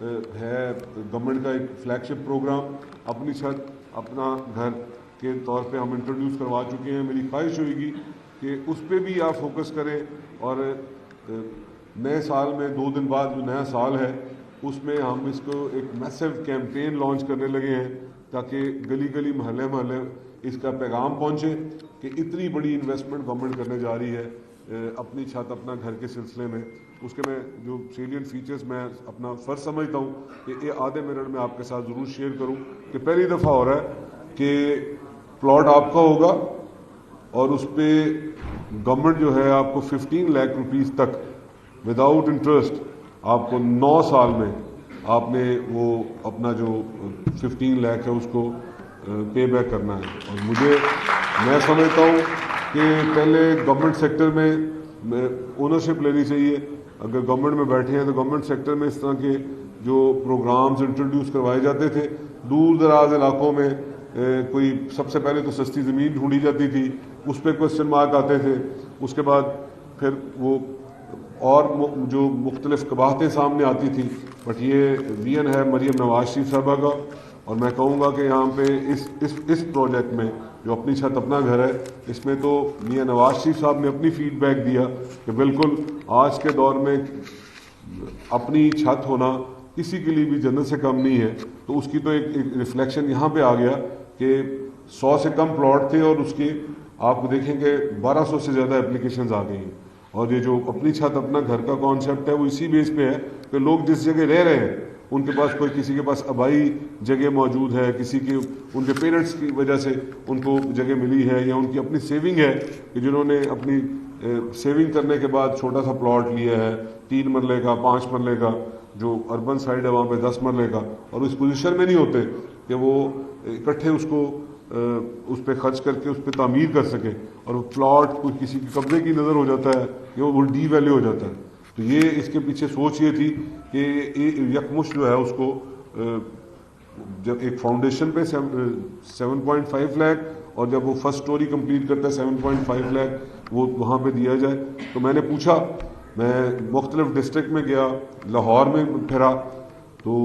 ہے گورنمنٹ کا ایک فلیگ شپ پروگرام اپنی چھت اپنا گھر کے طور پہ ہم انٹروڈیوس کروا چکے ہیں. میری خواہش ہوئے گی کہ اس پہ بھی آپ فوکس کریں اور نئے سال میں 2 دن بعد جو نیا سال ہے اس میں ہم اس کو ایک میسو کیمپین لانچ کرنے لگے ہیں تاکہ گلی گلی محلے محلے اس کا پیغام پہنچے کہ اتنی بڑی انویسٹمنٹ گورنمنٹ کرنے جا رہی ہے اپنی چھت اپنا گھر کے سلسلے میں. اس کے میں جو سیلینٹ فیچرز میں اپنا فرض سمجھتا ہوں کہ یہ آدھے منٹ میں آپ کے ساتھ ضرور شیئر کروں کہ پہلی دفعہ ہو رہا ہے کہ پلاٹ آپ کا ہوگا اور اس پہ گورنمنٹ جو ہے آپ کو 15 لاکھ روپیز تک وداؤٹ انٹرسٹ آپ کو 9 سال میں آپ نے وہ اپنا جو 15 لاکھ ہے اس کو پے بیک کرنا ہے. اور میں سمجھتا ہوں کہ پہلے گورنمنٹ سیکٹر میں اونرشپ لینی چاہیے. اگر گورنمنٹ میں بیٹھے ہیں تو گورنمنٹ سیکٹر میں اس طرح کے جو پروگرامز انٹروڈیوس کروائے جاتے تھے دور دراز علاقوں میں کوئی سب سے پہلے تو سستی زمین ڈھونڈی جاتی تھی, اس پہ کوسچن مارک آتے تھے, اس کے بعد پھر وہ اور جو مختلف قباحتیں سامنے آتی تھیں. بٹ یہ وین ہے مریم نواز شریف صاحبہ کا, اور میں کہوں گا کہ یہاں پہ اس پروجیکٹ میں جو اپنی چھت اپنا گھر ہے اس میں تو میاں نواز شریف صاحب نے اپنی فیڈ بیک دیا کہ بالکل آج کے دور میں اپنی چھت ہونا کسی کے لیے بھی جنت سے کم نہیں ہے. تو اس کی تو ایک ریفلیکشن یہاں پہ آ گیا کہ 100 سے کم پلاٹ تھے اور اس کے آپ دیکھیں کہ 1200 سے زیادہ اپلیکیشنز آ گئی ہیں. اور یہ جو اپنی چھت اپنا گھر کا کانسیپٹ ہے وہ اسی بیس پہ ہے کہ لوگ جس جگہ رہ رہے ہیں ان کے پاس کسی کے پاس آبائی جگہ موجود ہے, کسی کے ان کے پیرنٹس کی وجہ سے ان کو جگہ ملی ہے, یا ان کی اپنی سیونگ ہے کہ جنہوں نے اپنی سیونگ کرنے کے بعد چھوٹا سا پلاٹ لیا ہے 3 مرلے کا 5 مرلے کا, جو اربن سائڈ ہے وہاں پہ 10 مرلے کا, اور اس پوزیشن میں نہیں ہوتے کہ وہ اکٹھے اس کو اس پہ خرچ کر کے اس پہ تعمیر کر سکے, اور وہ پلاٹ کوئی کسی کے قبضے کی نظر ہو جاتا ہے یا وہ ڈی ویلیو ہو جاتا ہے. تو یہ اس کے پیچھے سوچ یہ تھی کہ یکمشت جو ہے اس کو جب ایک فاؤنڈیشن پہ 7.5 لاکھ اور جب وہ فرسٹ سٹوری کمپلیٹ کرتا ہے 7.5 لاکھ وہ وہاں پہ دیا جائے. تو میں نے پوچھا, میں مختلف ڈسٹرکٹ میں گیا, لاہور میں پھرا, تو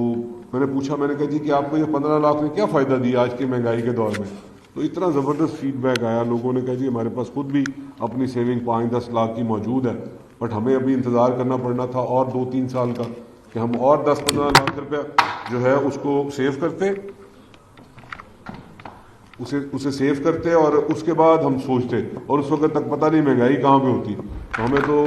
میں نے پوچھا, میں نے کہا جی کہ آپ کو یہ 15 لاکھ نے کیا فائدہ دیا آج کی مہنگائی کے دور میں. تو اتنا زبردست فیڈ بیک آیا, لوگوں نے کہا جی ہمارے پاس خود بھی اپنی سیونگ 5-10 لاکھ کی موجود ہے, بٹ ہمیں ابھی انتظار کرنا پڑنا تھا اور 2-3 سال کا کہ ہم اور 10-15 لاکھ روپیہ جو ہے اس کو سیو کرتے, اسے سیو کرتے اور اس کے بعد ہم سوچتے, اور اس وقت تک پتہ نہیں مہنگائی کہاں پہ ہوتی. تو ہمیں تو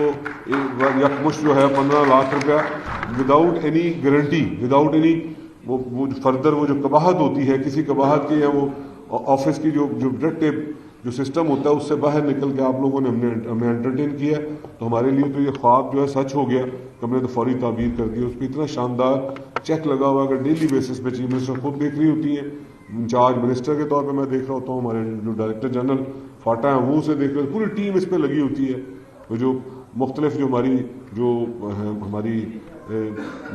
یکمشت جو ہے 15 لاکھ روپیہ without any guarantee, without any وہ فردر وہ جو قباحت ہوتی ہے کسی قباحت کی, یا وہ آفس کی جو ریڈ ٹیپ جو سسٹم ہوتا ہے اس سے باہر نکل کے آپ لوگوں نے ہمیں انٹرٹین کیا. تو ہمارے لیے تو یہ خواب جو ہے سچ ہو گیا کہ ہم نے تو فوری تعبیر کر دی. اس پہ اتنا شاندار چیک لگا ہوا اگر ڈیلی بیسس پہ چیف منسٹر خود دیکھ رہی ہوتی ہیں, انچارج منسٹر کے طور پہ میں دیکھ رہا ہوتا ہوں, ہمارے جو ڈائریکٹر جنرل فاٹا ہیں وہ اسے دیکھ رہے, پوری ٹیم اس پہ لگی ہوتی ہے. جو مختلف جو ہماری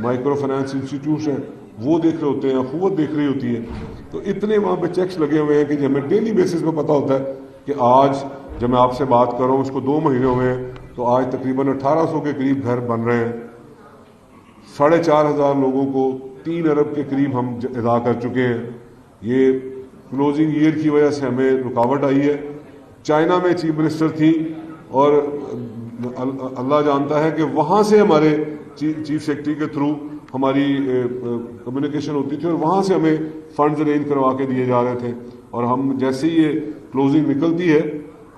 مائکرو فائنانس انسٹیٹیوشن ہیں وہ دیکھ رہے ہوتے ہیں, قوت دیکھ رہی ہوتی ہے. تو اتنے وہاں پہ چیکس لگے ہوئے ہیں کہ ہمیں ڈیلی بیسس پہ پتہ ہوتا ہے کہ آج جب میں آپ سے بات کر رہا ہوں اس کو 2 مہینے ہوئے ہیں تو آج تقریباً 1800 کے قریب گھر بن رہے ہیں, 4500 لوگوں کو 3 ارب کے قریب ہم ادا کر چکے ہیں. یہ کلوزنگ ایئر کی وجہ سے ہمیں رکاوٹ آئی ہے. چائنا میں چیف منسٹر تھی اور اللہ جانتا ہے کہ وہاں سے ہمارے چیف سیکرٹری کے تھرو ہماری کمیونیکیشن ہوتی تھی اور وہاں سے ہمیں فنڈز ارینج کروا کے دیے جا رہے تھے. اور ہم جیسے ہی یہ کلوزنگ نکلتی ہے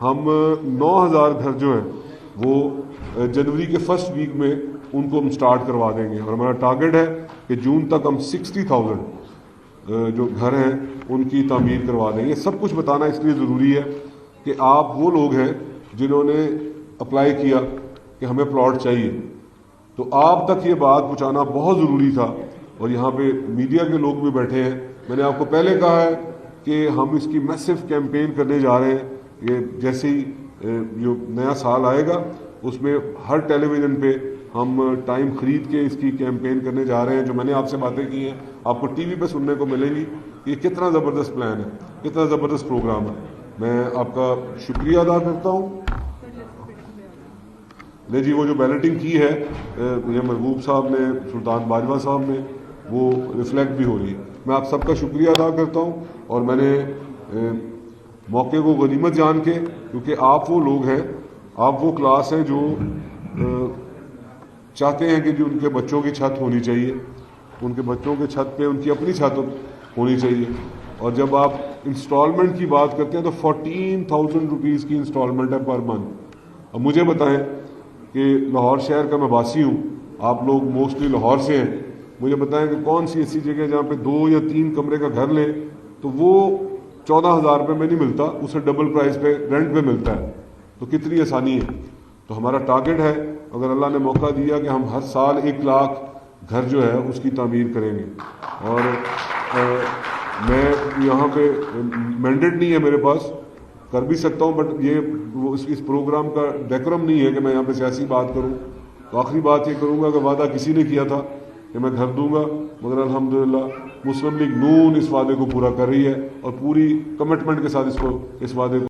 ہم 9000 گھر جو ہیں وہ جنوری کے فرسٹ ویک میں ان کو ہم سٹارٹ کروا دیں گے. اور ہمارا ٹارگٹ ہے کہ جون تک ہم 60,000 جو گھر ہیں ان کی تعمیر کروا دیں گے. سب کچھ بتانا اس لیے ضروری ہے کہ آپ وہ لوگ ہیں جنہوں نے اپلائی کیا کہ ہمیں پلاٹ چاہیے, تو آپ تک یہ بات پہنچانا بہت ضروری تھا. اور یہاں پہ میڈیا کے لوگ بھی بیٹھے ہیں. میں نے آپ کو پہلے کہا ہے کہ ہم اس کی میسو کیمپین کرنے جا رہے ہیں. یہ جیسے ہی جو نیا سال آئے گا اس میں ہر ٹیلی ویژن پہ ہم ٹائم خرید کے اس کی کیمپین کرنے جا رہے ہیں. جو میں نے آپ سے باتیں کی ہیں آپ کو ٹی وی پہ سننے کو ملیں گی. یہ کتنا زبردست پلان ہے, کتنا زبردست پروگرام ہے. میں آپ کا شکریہ ادا کرتا ہوں. نہیں جی, وہ جو بیلٹنگ کی ہے یہ محبوب صاحب نے, سلطان باجوہ صاحب نے, وہ ریفلیکٹ بھی ہو رہی ہے. میں آپ سب کا شکریہ ادا کرتا ہوں اور میں نے موقع کو غنیمت جان کے, کیونکہ آپ وہ لوگ ہیں, آپ وہ کلاس ہیں جو چاہتے ہیں کہ جو ان کے بچوں کی چھت ہونی چاہیے, ان کے بچوں کے چھت پہ ان کی اپنی چھت ہونی چاہیے. اور جب آپ انسٹالمنٹ کی بات کرتے ہیں تو 14,000 روپیز کی انسٹالمنٹ ہے پر منتھ. اب مجھے بتائیں کہ لاہور شہر کا میں واسی ہوں, آپ لوگ موسٹلی لاہور سے ہیں, مجھے بتائیں کہ کون سی ایسی جگہ جہاں پہ 2 یا 3 کمرے کا گھر لیں تو وہ 14,000 روپے میں نہیں ملتا, اسے ڈبل پرائز پہ رینٹ پہ ملتا ہے. تو کتنی آسانی ہے. تو ہمارا ٹارگٹ ہے, اگر اللہ نے موقع دیا کہ ہم ہر سال 1 لاکھ گھر جو ہے اس کی تعمیر کریں گے. اور میں یہاں پہ مینڈیٹ نہیں ہے میرے پاس, کر بھی سکتا ہوں, بٹ یہ اس پروگرام کا ڈیکورم نہیں ہے کہ میں یہاں پہ سیاسی بات کروں. تو آخری بات یہ کروں گا کہ وعدہ کسی نے کیا تھا کہ میں گھر دوں گا, مگر الحمدللہ مسلم لیگ نون اس وعدے کو پورا کر رہی ہے اور پوری کمٹمنٹ کے ساتھ اس وعدے کو